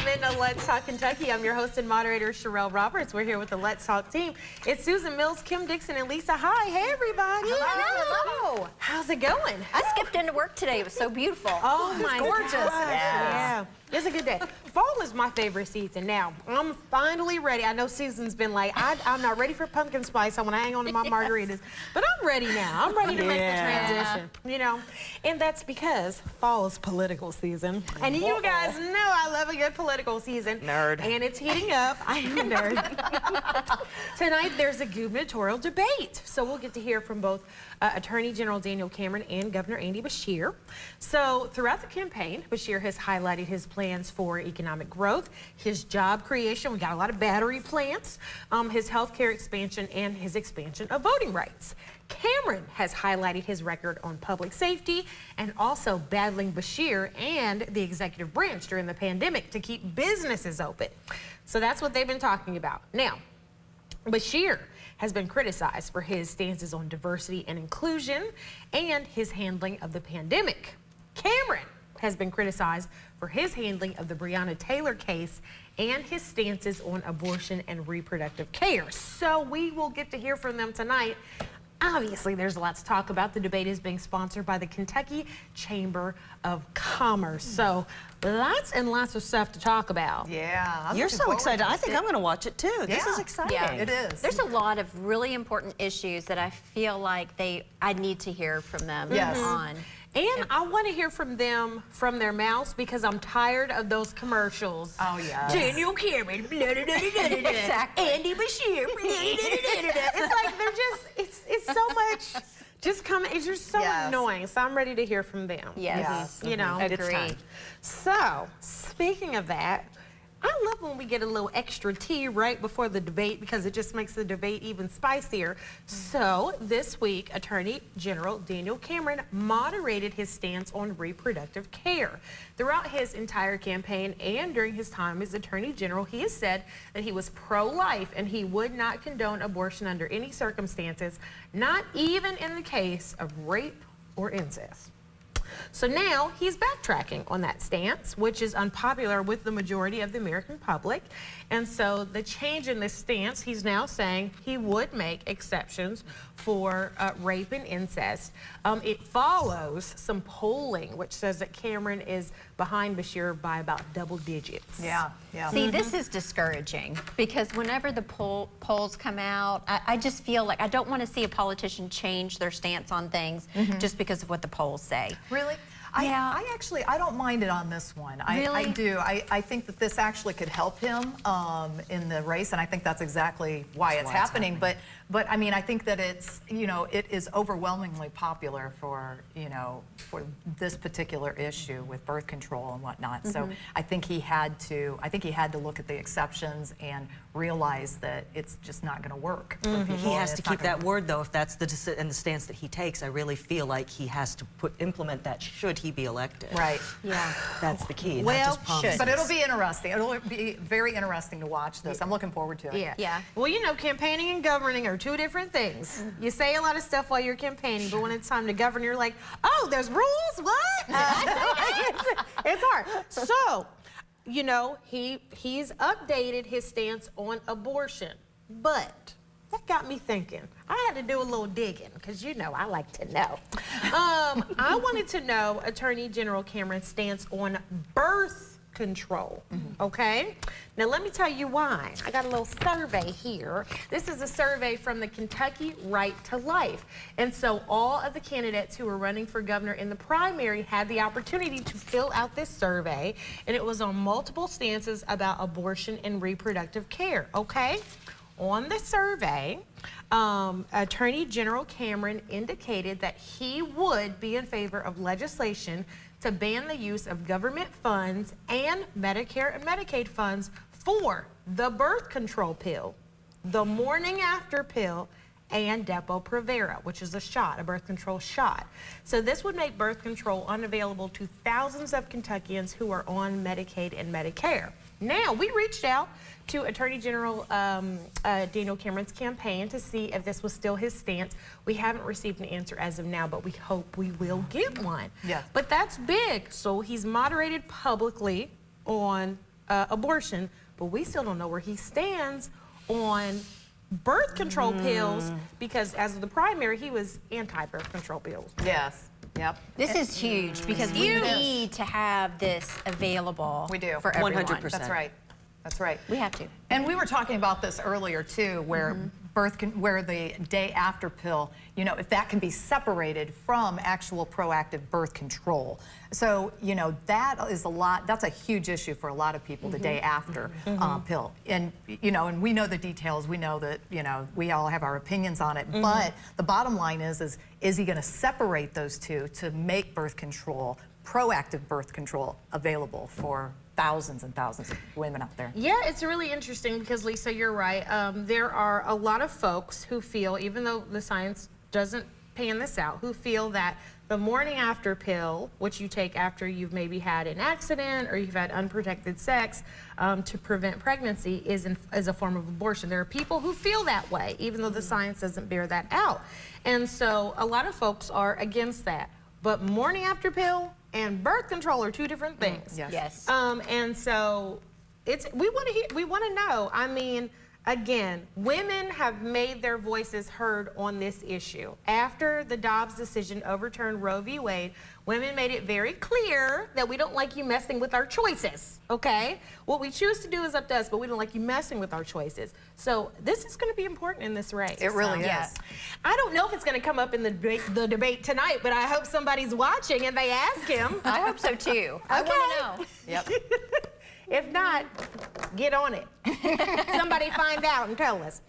Welcome into Let's Talk Kentucky. I'm your host and moderator, Sherelle Roberts. We're here with the Let's Talk team. It's Susan Mills, Kim Dixon, and Lisa. Hi. Hey, everybody. Hello. How's it going? I skipped into work today. It was so beautiful. Oh, my gorgeous. gosh. Yeah. It's a good day. Fall is my favorite season. Now, I'm finally ready. I know Susan's been like, I'm not ready for pumpkin spice. I want to hang on to my margaritas. But I'm ready now. I'm ready to make the transition, you know. And that's because fall is political season. And you guys know I love a good political season. Nerd. And it's heating up. I am a nerd. Tonight, there's a gubernatorial debate. So we'll get to hear from both Attorney General Daniel Cameron and Governor Andy Beshear. So throughout the campaign, Beshear has highlighted his plans for economic growth, his job creation, we got a lot of battery plants, his healthcare expansion, and his expansion of voting rights. Cameron has highlighted his record on public safety and also battling Beshear and the executive branch during the pandemic to keep businesses open. So that's what they've been talking about. Now, Beshear has been criticized for his stances on diversity and inclusion and his handling of the pandemic. Cameron has been criticized for his handling of the Breonna Taylor case and his stances on abortion and reproductive care. So we will get to hear from them tonight. Obviously, there's a lot to talk about. The debate is being sponsored by the Kentucky Chamber of Commerce. So lots and lots of stuff to talk about. Yeah. You're so excited. I think I'm going to watch it too. This is exciting. Yeah, it is. There's a lot of really important issues that I feel like I need to hear from them on. And I want to hear from them, from their mouths, because I'm tired of those commercials. Oh, yeah. Daniel Cameron, Exactly. Andy Beshear, it's like they're just, it's so much, it's just so annoying. So I'm ready to hear from them. Yes. You know, Agree. time. So, speaking of that, I love when we get a little extra tea right before the debate because it just makes the debate even spicier. So this week, Attorney General Daniel Cameron moderated his stance on reproductive care. Throughout his entire campaign and during his time as Attorney General, he has said that he was pro-life and he would not condone abortion under any circumstances, not even in the case of rape or incest. So now he's backtracking on that stance, which is unpopular with the majority of the American public. And so the change in this stance, he's now saying he would make exceptions for rape and incest. It follows some polling, which says that Cameron is behind Beshear by about double digits. Yeah. See, this is discouraging because whenever the polls come out, I just feel like I don't want to see a politician change their stance on things just because of what the polls say. Really? Yeah. I actually, I don't mind it on this one. I do. I think that this actually could help him in the race, and I think that's exactly why it's happening. But I mean, I think that it's, you know, it is overwhelmingly popular for, you know, for this particular issue with birth control and whatnot. So I think he had to look at the exceptions and realize that it's just not going to work for people. He has to keep that word, though, if that's the stance that he takes. I really feel like he has to implement that should he be elected. Right. Yeah. That's the key. Well, but it'll be interesting. It'll be very interesting to watch this. I'm looking forward to it. Yeah. Well, you know, campaigning and governing are two different things. You say a lot of stuff while you're campaigning, but when it's time to govern, you're like, oh, there's rules? What? It's hard. So, you know, he's updated his stance on abortion, but that got me thinking. I had to do a little digging because, you know, I like to know. I wanted to know Attorney General Cameron's stance on birth control, okay? Now, let me tell you why. I got a little survey here. This is a survey from the Kentucky Right to Life. And so all of the candidates who were running for governor in the primary had the opportunity to fill out this survey, and it was on multiple stances about abortion and reproductive care, okay? On the survey, Attorney General Cameron indicated that he would be in favor of legislation to ban the use of government funds and Medicare and Medicaid funds for the birth control pill, the morning after pill, and Depo-Provera, which is a shot, a birth control shot. So this would make birth control unavailable to thousands of Kentuckians who are on Medicaid and Medicare. Now, we reached out to Attorney General Daniel Cameron's campaign to see if this was still his stance. We haven't received an answer as of now, but we hope we will get one. Yeah. But that's big. So he's moderated publicly on abortion, but we still don't know where he stands on birth control pills, because as of the primary, he was anti-birth control pills. Yes. Yep. This is huge because we need to have this available We do. for everyone. 100%. That's right. That's right. We have to. And we were talking about this earlier too, where where the day after pill, you know, if that can be separated from actual proactive birth control. So, you know, that is that's a huge issue for a lot of people, the day after pill. And, you know, and we know the details, we know that, you know, we all have our opinions on it, but the bottom line is he gonna separate those two to make birth control, proactive birth control, available for thousands and thousands of women out there? Yeah, it's really interesting because, Lisa, you're right. There are a lot of folks who feel, even though the science doesn't pan this out, who feel that the morning after pill, which you take after you've maybe had an accident or you've had unprotected sex to prevent pregnancy, is a form of abortion. There are people who feel that way, even though the science doesn't bear that out. And so a lot of folks are against that. But morning after pill and birth control are two different things. Yes. And so we want to know. I mean, again, women have made their voices heard on this issue. After the Dobbs decision overturned Roe v. Wade, women made it very clear that we don't like you messing with our choices, okay? What we choose to do is up to us, but we don't like you messing with our choices. So this is going to be important in this race. It really is. Yeah. I don't know if it's going to come up in the debate tonight, but I hope somebody's watching and they ask him. I hope so too. I want to know. Yep. If not, get on it. Somebody find out and tell us.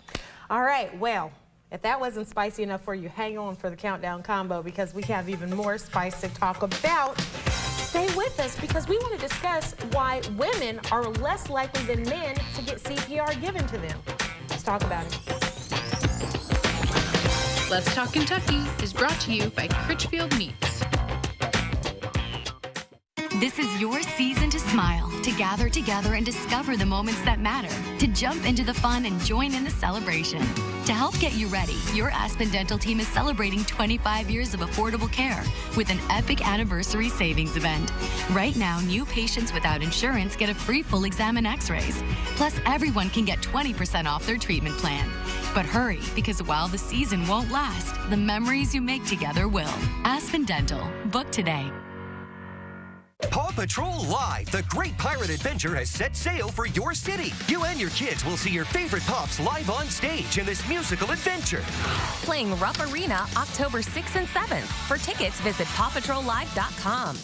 All right, well, if that wasn't spicy enough for you, hang on for the countdown combo because we have even more spice to talk about. Stay with us because we want to discuss why women are less likely than men to get CPR given to them. Let's talk about it. Let's Talk Kentucky is brought to you by Critchfield Meats. This is your season to smile, to gather together and discover the moments that matter, to jump into the fun and join in the celebration. To help get you ready, your Aspen Dental team is celebrating 25 years of affordable care with an epic anniversary savings event. Right now, new patients without insurance get a free full exam and x-rays. Plus, everyone can get 20% off their treatment plan. But hurry, because while the season won't last, the memories you make together will. Aspen Dental. Book today. Paw Patrol Live, the great pirate adventure has set sail for your city. You and your kids will see your favorite pups live on stage in this musical adventure. Playing Rupp Arena October 6th and 7th. For tickets, visit pawpatrollive.com.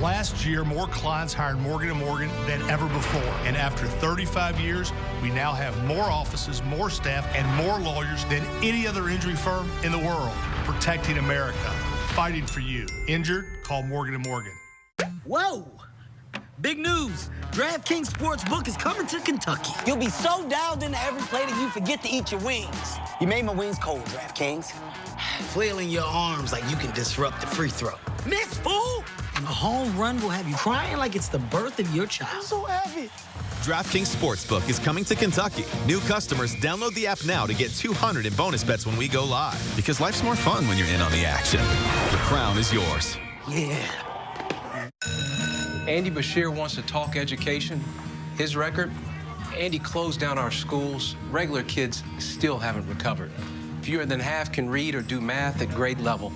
Last year, more clients hired Morgan & Morgan than ever before. And after 35 years, we now have more offices, more staff, and more lawyers than any other injury firm in the world. Protecting America. Fighting for you. Injured? Call Morgan & Morgan. Whoa! Big news! DraftKings Sportsbook is coming to Kentucky. You'll be so dialed into every play that you forget to eat your wings. You made my wings cold, DraftKings. Flailing your arms like you can disrupt the free throw. Miss, fool! And a home run will have you crying like it's the birth of your child. I'm so happy. DraftKings Sportsbook is coming to Kentucky. New customers, download the app now to get $200 in bonus bets when we go live. Because life's more fun when you're in on the action. The crown is yours. Yeah. Andy Bashir wants to talk education. His record, Andy closed down our schools. Regular kids still haven't recovered. Fewer than half can read or do math at grade level.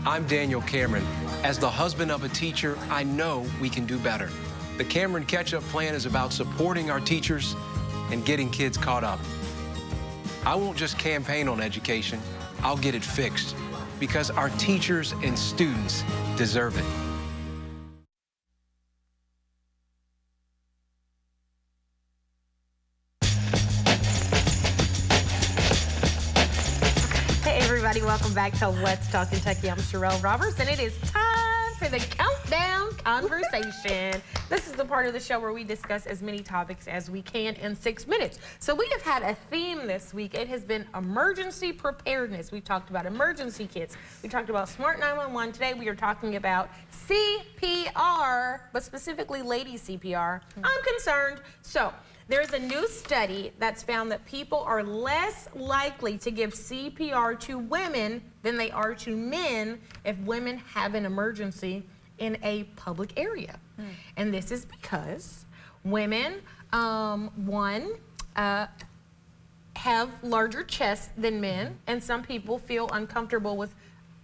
I'm Daniel Cameron. As the husband of a teacher, I know we can do better. The Cameron Catch-Up Plan is about supporting our teachers and getting kids caught up. I won't just campaign on education, I'll get it fixed because our teachers and students deserve it. Welcome back to Let's Talk Kentucky. I'm Sherelle Roberts, and it is time for the countdown conversation. This is the part of the show where we discuss as many topics as we can in 6 minutes. So we have had a theme this week. It has been emergency preparedness. We've talked about emergency kits. We talked about Smart 911. Today we are talking about CPR, but specifically ladies CPR. I'm concerned. So there's a new study that's found that people are less likely to give CPR to women than they are to men if women have an emergency in a public area. And this is because Women, have larger chests than men, and some people feel uncomfortable with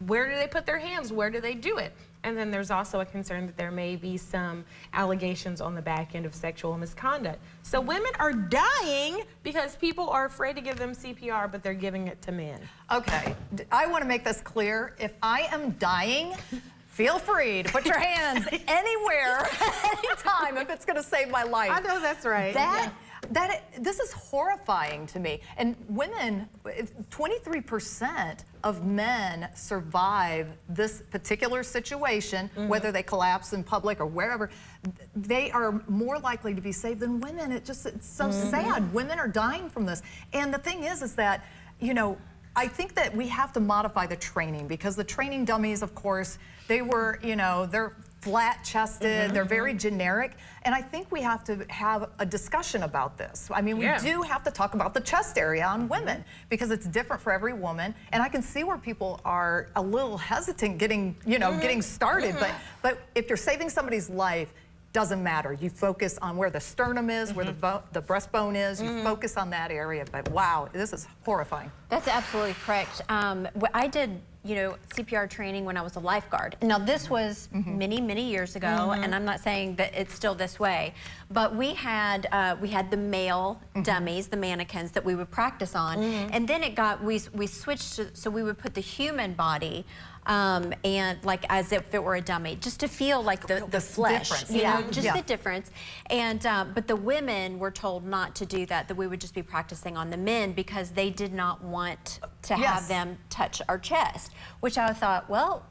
where do they put their hands, where do they do it? And then there's also a concern that there may be some allegations on the back end of sexual misconduct. So women are dying because people are afraid to give them CPR, but they're giving it to men. Okay, I want to make this clear. If I am dying, feel free to put your hands anywhere, anytime, if it's going to save my life. I know that's right. This is horrifying to me. And women, 23% of men survive this particular situation, whether they collapse in public or wherever. They are more likely to be saved than women. It's so sad. Women are dying from this. And the thing is that, you know, I think that we have to modify the training, because the training dummies, of course, they were, you know, they're flat-chested, they're very generic, and I think we have to have a discussion about this. I mean, we do have to talk about the chest area on women, because it's different for every woman, and I can see where people are a little hesitant getting, you know, getting started, but if you're saving somebody's life, doesn't matter. You focus on where the sternum is, where the breastbone is, you focus on that area, but wow, this is horrifying. That's absolutely correct. I did, you know, CPR training when I was a lifeguard. Now this was many, many years ago, and I'm not saying that it's still this way, but we had the male dummies, the mannequins that we would practice on, and then it got, we switched to, so we would put the human body and like as if it were a dummy, just to feel like the flesh, you know, just the difference. And but the women were told not to do that, that we would just be practicing on the men, because they did not want to have them touch our chest, which I thought, well,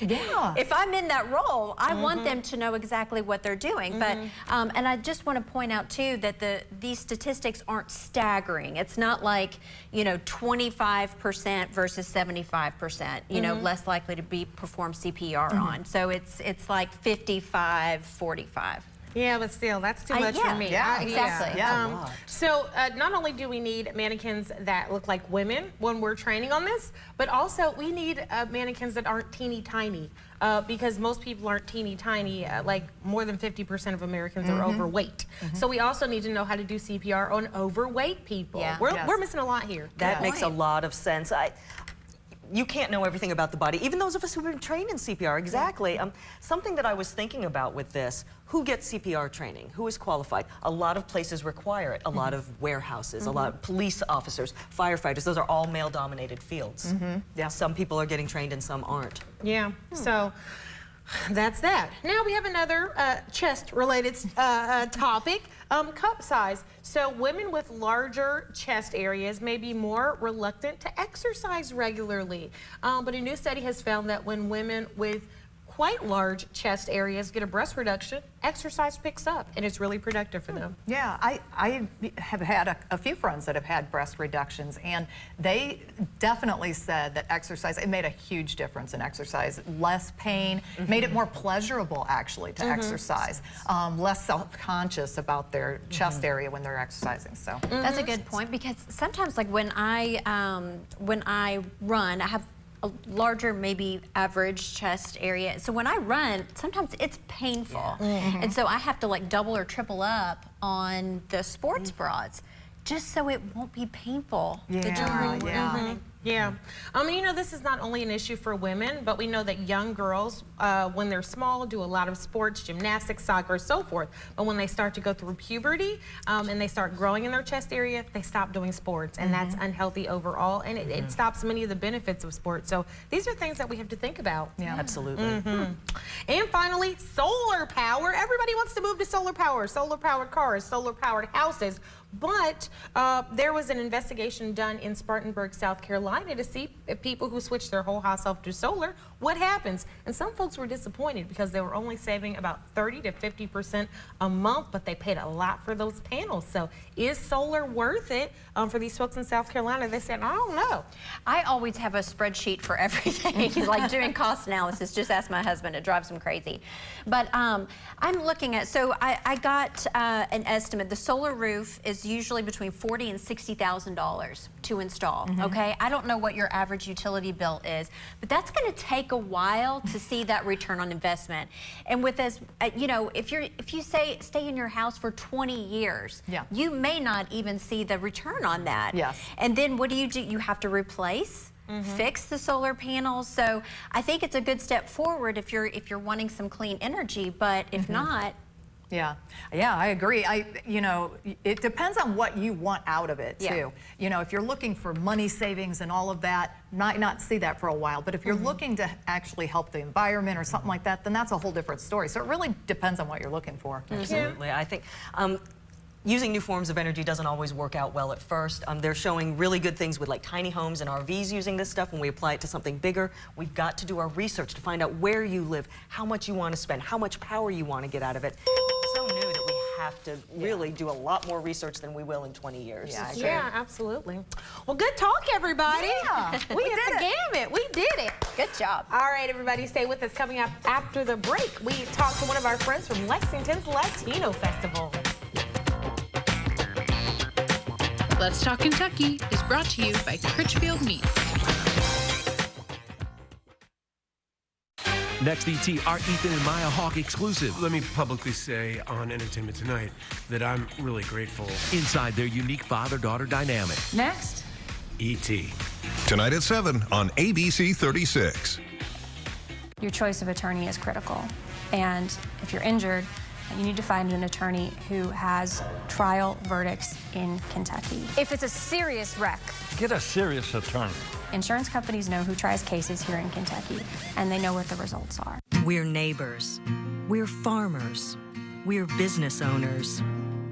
if I'm in that role, I want them to know exactly what they're doing. But and I just want to point out too that these statistics aren't staggering. It's not like, you know, 25% versus 75%, you know, less likely to be performed CPR on. So it's like 55-45. Yeah, but still, that's too much for me. Yeah, exactly. So not only do we need mannequins that look like women when we're training on this, but also we need mannequins that aren't teeny tiny, because most people aren't teeny tiny. Like more than 50% of Americans are overweight. So we also need to know how to do CPR on overweight people. We're missing a lot here. That makes a lot of sense. You can't know everything about the body, even those of us who've been trained in CPR, exactly. Something that I was thinking about with this, who gets CPR training? Who is qualified? A lot of places require it. A lot of warehouses, a lot of police officers, firefighters, those are all male-dominated fields. Some people are getting trained and some aren't. So that's that. Now we have another chest-related topic, cup size. So women with larger chest areas may be more reluctant to exercise regularly. But a new study has found that when women with quite large chest areas get a breast reduction, exercise picks up, and it's really productive for them. Yeah, I have had a few friends that have had breast reductions, and they definitely said that exercise, it made a huge difference in exercise. Less pain, made it more pleasurable actually to exercise, less self-conscious about their chest area when they're exercising. So that's a good point, because sometimes, like when I run, I have a larger, maybe average chest area. So when I run, sometimes it's painful. And so I have to like double or triple up on the sports bras just so it won't be painful. Yeah. You know, this is not only an issue for women, but we know that young girls, when they're small, do a lot of sports, gymnastics, soccer, so forth. But when they start to go through puberty and they start growing in their chest area, they stop doing sports, and that's unhealthy overall, and it stops many of the benefits of sports. So these are things that we have to think about. Absolutely. And finally, solar power. Everybody wants to move to solar power, solar-powered cars, solar-powered houses. But there was an investigation done in Spartanburg, South Carolina, to see if people who switch their whole house off to solar, what happens. And some folks were disappointed because they were only saving about 30 to 50% a month, but they paid a lot for those panels. So is solar worth it for these folks in South Carolina? They said, I don't know. I always have a spreadsheet for everything, like doing cost analysis. Just ask my husband, it drives him crazy. But I'm looking at, so I got an estimate. The solar roof is usually between $40,000 and $60,000 to install, okay? I don't know what your average utility bill is, but that's gonna take take a while to see that return on investment. And with this, you know, if you say stay in your house for 20 years, you may not even see the return on that. Yes. And then what do? You have to replace, fix the solar panels. So I think it's a good step forward if you're wanting some clean energy, but if not. Yeah, I agree. You know, it depends on what you want out of it too. You know, if you're looking for money savings and all of that, might not see that for a while. But if you're looking to actually help the environment or something like that, then that's a whole different story. So it really depends on what you're looking for. Absolutely. I think using new forms of energy doesn't always work out well at first. They're showing really good things with like tiny homes and RVs using this stuff. When we apply it to something bigger, we've got to do our research to find out where you live, how much you want to spend, how much power you want to get out of it. It's so new that we have to really do a lot more research than we will in 20 years. Yeah, absolutely. Well, good talk, everybody. Yeah, we hit the gamut. We did it. Good job. All right, everybody, stay with us. Coming up after the break, we talk to one of our friends from Lexington's Latino Festival. Let's Talk Kentucky is brought to you by Critchfield Meats. Next, ET, our Ethan and Maya Hawk exclusive. Let me publicly say on Entertainment Tonight that I'm really grateful. Inside their unique father-daughter dynamic. Next, E.T. Tonight at 7 on ABC 36. Your choice of attorney is critical. And if you're injured, you need to find an attorney who has trial verdicts in Kentucky. If it's a serious wreck, get a serious attorney. Insurance companies know who tries cases here in Kentucky, and they know what the results are. We're neighbors. We're farmers. We're business owners.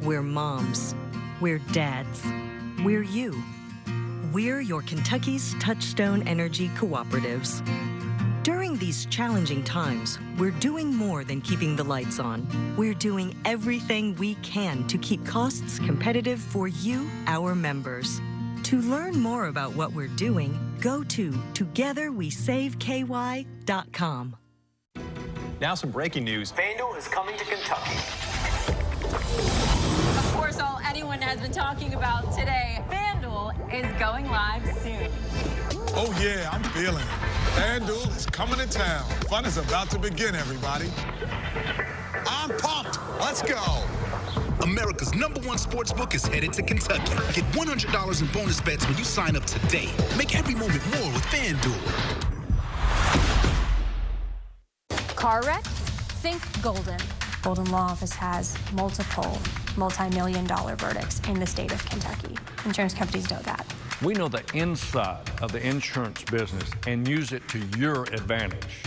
We're moms. We're dads. We're you. We're your Kentucky's Touchstone Energy Cooperatives. During these challenging times, we're doing more than keeping the lights on. We're doing everything we can to keep costs competitive for you, our members. To learn more about what we're doing, go to togetherwesaveky.com. Now some breaking news. FanDuel is coming to Kentucky. Of course, all anyone has been talking about today, FanDuel is going live soon. Oh yeah, I'm feeling it. FanDuel is coming to town. Fun is about to begin, everybody. I'm pumped. Let's go. America's #1 sportsbook is headed to Kentucky. Get $100 in bonus bets when you sign up today. Make every moment more with FanDuel. Car wreck? Think Golden. Golden Law Office has multiple multi-million-dollar verdicts in the state of Kentucky. Insurance companies know that. We know the inside of the insurance business and use it to your advantage.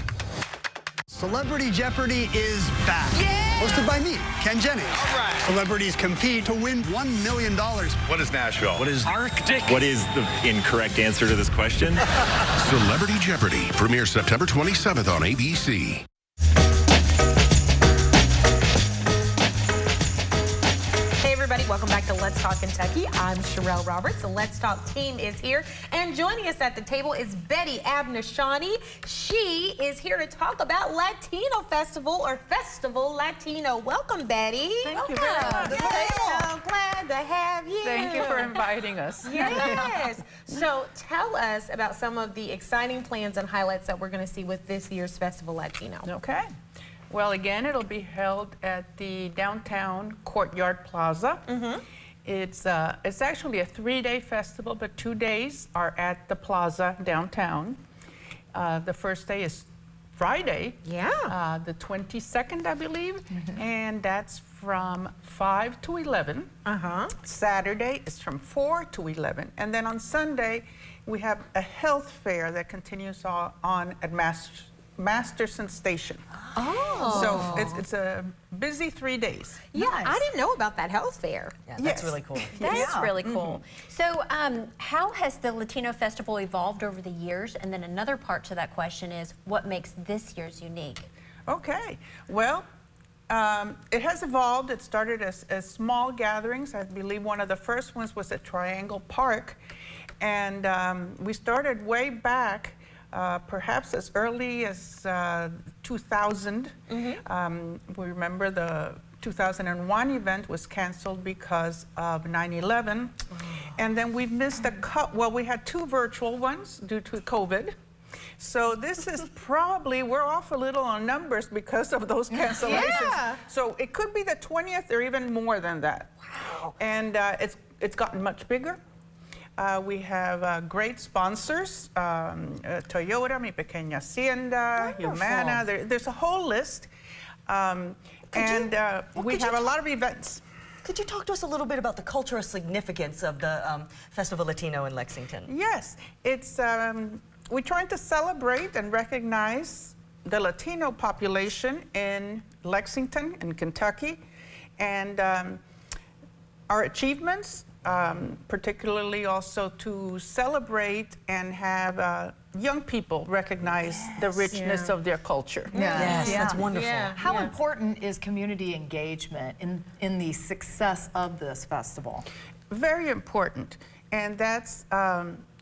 Celebrity Jeopardy is back. Yeah! Hosted by me, Ken Jennings. All right. Celebrities compete to win $1 million. What is Nashville? What is Arctic? What is the incorrect answer to this question? Celebrity Jeopardy premieres September 27th on ABC. Hey everybody, welcome back to Let's Talk Kentucky. I'm Sherelle Roberts. The Let's Talk team is here, and joining us at the table is Betty Abnashani. She is here to talk about Latino Festival, or Festival Latino. Welcome, Betty. Thank you very much. So glad to have you. Thank you for inviting us. Yes. So tell us about some of the exciting plans and highlights that we're going to see with this year's Festival Latino. Okay. Well, again, it'll be held at the downtown Courtyard Plaza. It's actually a 3-day festival, but 2 days are at the plaza downtown. The first day is Friday, the 22nd, I believe, and that's from 5 to 11. Saturday is from 4 to 11, and then on Sunday we have a health fair that continues on at Masterson Station. So it's a busy 3 days. Yeah, I didn't know about that health fair. Yeah, that's really cool. That is really cool. So how has the Latino Festival evolved over the years? And then another part to that question is, what makes this year's unique? Okay, well, it has evolved. It started as small gatherings. I believe one of the first ones was at Triangle Park. And we started way back, perhaps as early as 2000. We remember the 2001 event was canceled because of 9/11. And then we missed we had 2 virtual ones due to COVID. So this is probably, we're off a little on numbers because of those cancellations. Yeah. So it could be the 20th or even more than that. Wow. And it's gotten much bigger. We have great sponsors, Toyota, Mi Pequeña Hacienda, Humana, there's a whole list. We have a lot of events. Could you talk to us a little bit about the cultural significance of the Festival Latino in Lexington? Yes, it's we're trying to celebrate and recognize the Latino population in Lexington, in Kentucky, and our achievements, particularly also to celebrate and have young people recognize the richness of their culture. Yes, that's wonderful. How important is community engagement in the success of this festival? Very important, and that's,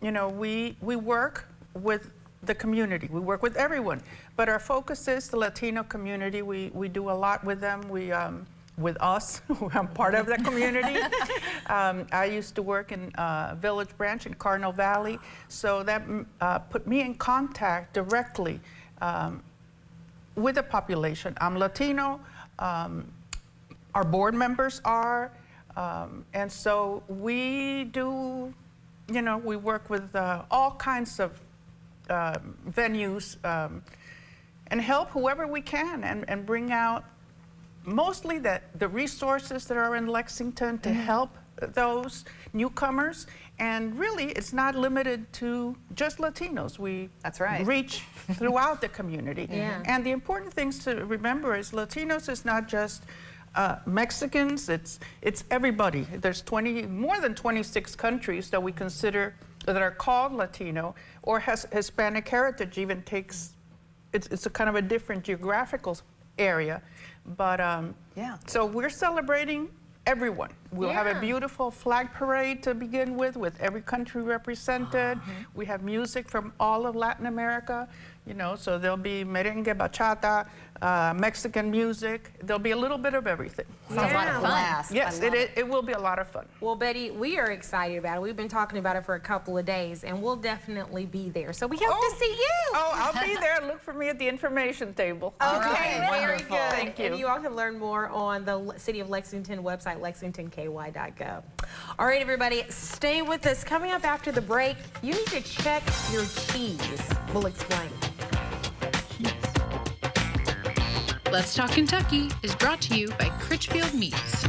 you know, we work with the community. We work with everyone, but our focus is the Latino community. We do a lot with them. With us, I'm part of that community. I used to work in Village Branch in Cardinal Valley, so that put me in contact directly with the population. I'm Latino, our board members are, and so we do, you know, we work with all kinds of venues and help whoever we can and bring out mostly the resources that are in Lexington to help those newcomers. And really, it's not limited to just Latinos. We reach throughout the community. And the important things to remember is Latinos is not just Mexicans, it's everybody. There's more than 26 countries that we consider that are called Latino, or Hispanic heritage even takes, it's a kind of a different geographical area. But so we're celebrating everyone. We'll have a beautiful flag parade to begin with every country represented. We have music from all of Latin America, you know, so there'll be merengue, bachata, Mexican music. There'll be a little bit of everything. Sounds like a blast. Yes, it will be a lot of fun. Well, Betty, we are excited about it. We've been talking about it for a couple of days, and we'll definitely be there. So we hope to see you. Oh, I'll be there. Look for me at the information table. Okay, very good. Thank you. And you all can learn more on the City of Lexington website, lexingtonky.gov. All right, everybody, stay with us. Coming up after the break, you need to check your cheese. We'll explain. Let's Talk Kentucky is brought to you by Critchfield Meats.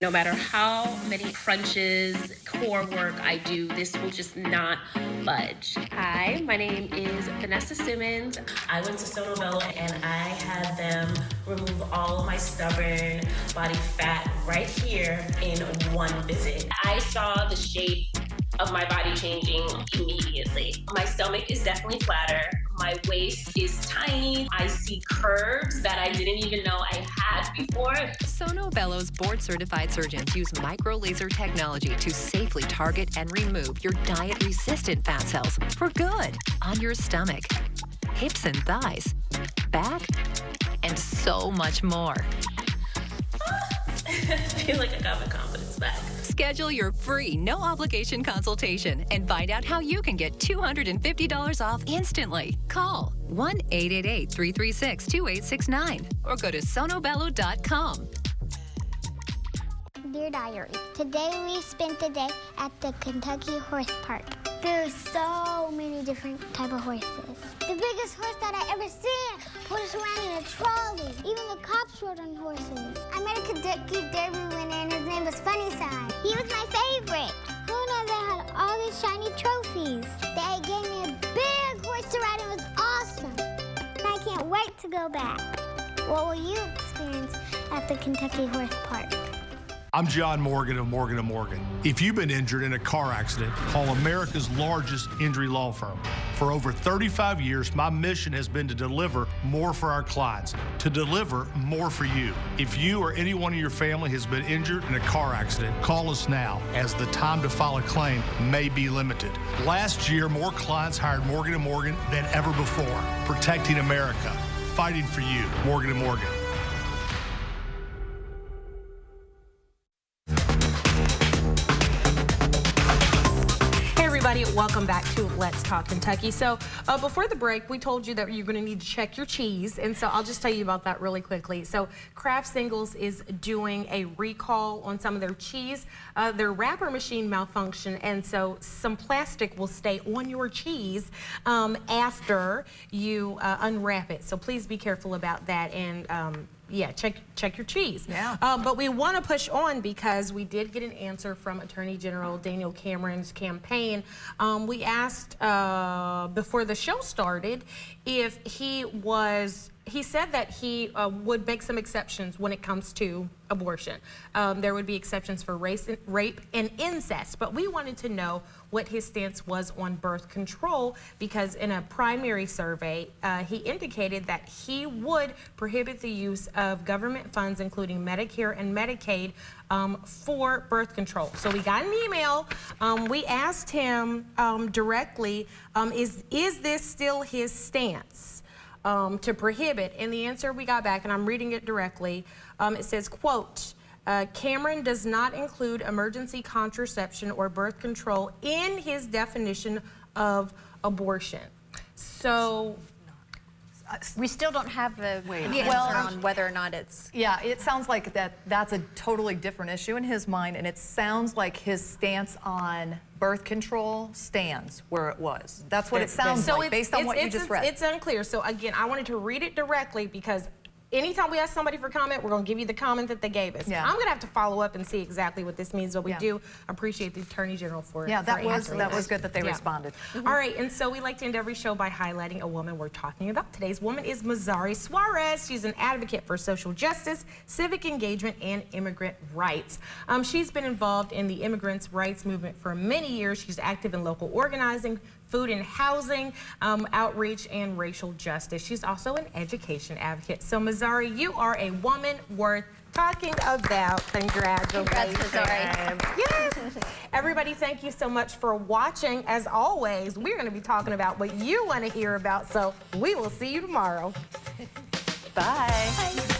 No matter how many crunches, core work I do, this will just not budge. Hi, my name is Vanessa Simmons. I went to Sono Bello and I had them remove all of my stubborn body fat right here in one visit. I saw the shape of my body changing immediately. My stomach is definitely flatter. My waist is tiny. I see curves that I didn't even know I had before. Sono Bello's board-certified surgeons use micro-laser technology to safely target and remove your diet-resistant fat cells for good on your stomach, hips and thighs, back, and so much more. I feel like I got my confidence back. Schedule your free, no-obligation consultation and find out how you can get $250 off instantly. Call 1-888-336-2869 or go to sonobello.com. Dear Diary, today we spent the day at the Kentucky Horse Park. There's so many different type of horses. The biggest horse that I ever seen pulled us around in a trolley. Even the cops rode on horses. I met a Kentucky Derby winner and his name was Funnyside. He was my favorite. Who knew they had all these shiny trophies? They gave me a big horse to ride. It was awesome. And I can't wait to go back. What will you experience at the Kentucky Horse Park? I'm John Morgan of Morgan & Morgan. If you've been injured in a car accident, call America's largest injury law firm. For over 35 years, my mission has been to deliver more for our clients, to deliver more for you. If you or anyone in your family has been injured in a car accident, call us now, as the time to file a claim may be limited. Last year, more clients hired Morgan & Morgan than ever before, protecting America, fighting for you. Morgan & Morgan. welcome back to Let's Talk Kentucky. So before the break, we told you that you're going to need to check your cheese, and so I'll just tell you about that really quickly. So Kraft Singles is doing a recall on some of their cheese. Their wrapper machine malfunctioned, and so some plastic will stay on your cheese after you unwrap it. So please be careful about that, and yeah, check your cheese. Yeah. But we want to push on because we did get an answer from Attorney General Daniel Cameron's campaign. We asked before the show started if he said that he would make some exceptions when it comes to abortion. There would be exceptions for rape and incest, but we wanted to know what his stance was on birth control, because in a primary survey, he indicated that he would prohibit the use of government funds, including Medicare and Medicaid, for birth control. So we got an email. We asked him directly, is this still his stance? To prohibit, and the answer we got back, and I'm reading it directly, it says, quote, Cameron does not include emergency contraception or birth control in his definition of abortion. So we still don't have the answer on whether or not it's... Yeah, it sounds like that's a totally different issue in his mind, and it sounds like his stance on birth control stands where it was. That's what it sounds like, based on what you just read. It's unclear. So again, I wanted to read it directly because anytime we ask somebody for comment, we're going to give you the comment that they gave us. Yeah. I'm going to have to follow up and see exactly what this means, but we do appreciate the Attorney General for that was good that they responded. All right, and so we like to end every show by highlighting a woman we're talking about. Today's woman is Mazzari Suarez. She's an advocate for social justice, civic engagement, and immigrant rights. She's been involved in the immigrants' rights movement for many years. She's active in local organizing, food and housing, outreach, and racial justice. She's also an education advocate. So, Mazzari, you are a woman worth talking about. Congratulations. Yes. Everybody, thank you so much for watching. As always, we're going to be talking about what you want to hear about, so we will see you tomorrow. Bye. Bye.